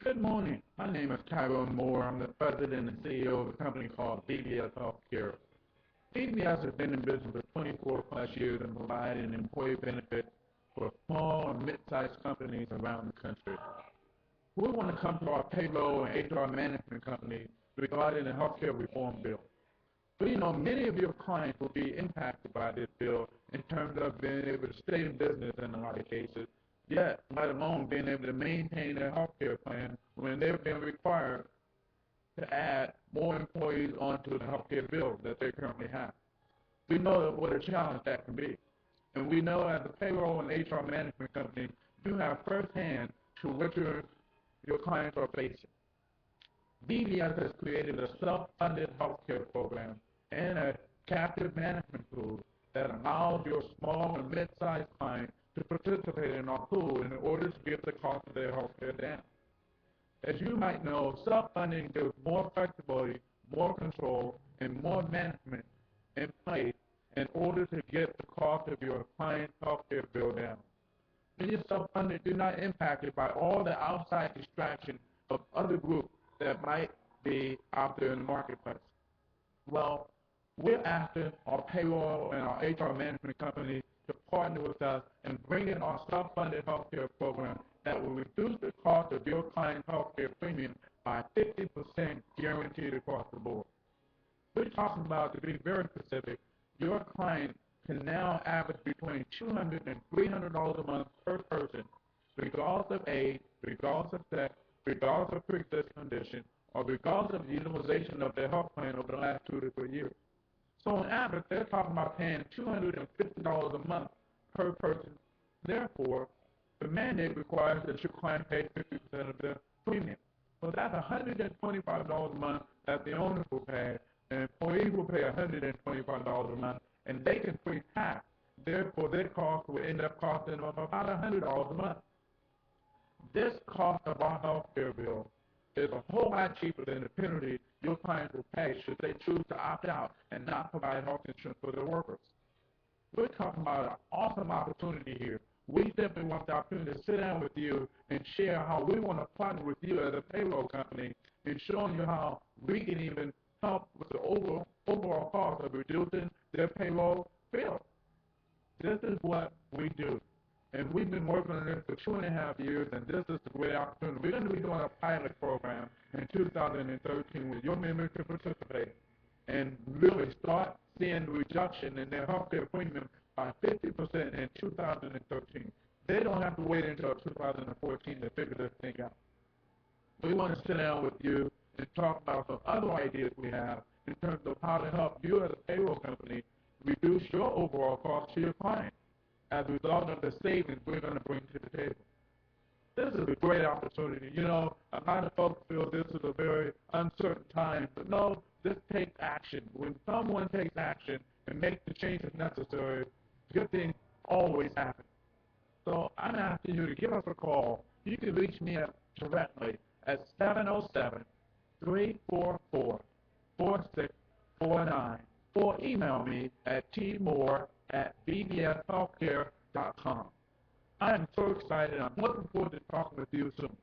Good morning. My name is Tyrone Moore. I'm the president and CEO of a company called BBS Healthcare. BBS has been in business for 24 plus years and providing employee benefits for small and mid-sized companies around the country. We want to come to our payroll and HR management company regarding the healthcare reform bill. We know many of your clients will be impacted by this bill in terms of being able to stay in business in a lot of cases, yet let alone being able to maintain their health care plan when they're being required to add more employees onto the health care bill that they currently have. We know what a challenge that can be. And we know as a payroll and HR management company, you have firsthand to what your clients are facing. BBS has created a self-funded healthcare program and a captive management tool that allows your small and mid-sized clients to participate in our tool in order to get the cost of their healthcare down. As you might know, self-funding gives more flexibility, more control, and more management in place in order to get the cost of your client's healthcare bill down. When you're self-funded, you're not impacted by all the outside distractions of other groups that might be out there in the marketplace. Well, we're asking our payroll and our HR management company to partner with us and bring in our self-funded healthcare program that will reduce the cost of your client's healthcare premium by 50% guaranteed across the board. We're talking about, to be very specific, your client can now average between $200 and $300 a month per person, regardless of age, regardless of sex, regardless of pre-existing condition, or regardless of the utilization of their health plan over the last 2 to 3 years. So on average, they're talking about paying $250 a month per person. Therefore, the mandate requires that your client pay 50% of the premium. So that's $125 a month that the owners will pay, and employees will pay $125 a month, and they can free half. Therefore, their cost will end up costing them about $100 a month. This cost of our health care bill is a whole lot cheaper than the penalty your clients will pay should they choose to opt out and not provide health insurance for their workers. We're talking about an awesome opportunity here. We simply want the opportunity to sit down with you and share how we want to partner with you as a payroll company in showing you how we can even help with the overall cost of reducing their payroll bill. This is what we do. And we've been working on this for 2.5 years, and this is a great opportunity. We're going to be doing a pilot program in 2013 where your members can participate and really start seeing the reduction in their healthcare premium by 50% in 2013. They don't have to wait until 2014 to figure this thing out. We want to sit down with you and talk about some other ideas we have in terms of how to help you as a payroll company reduce your overall cost to your client as a result of the savings we're going to bring to the table. This is a great opportunity. You know, a lot of folks feel this is a very uncertain time, but no, this takes action. When someone takes action and makes the changes necessary, good things always happen. So I'm asking you to give us a call. You can reach me directly at 707-344-4649 or email me at tmoore@bbshealthcare.com. I am so excited. I'm looking forward to talking with you soon.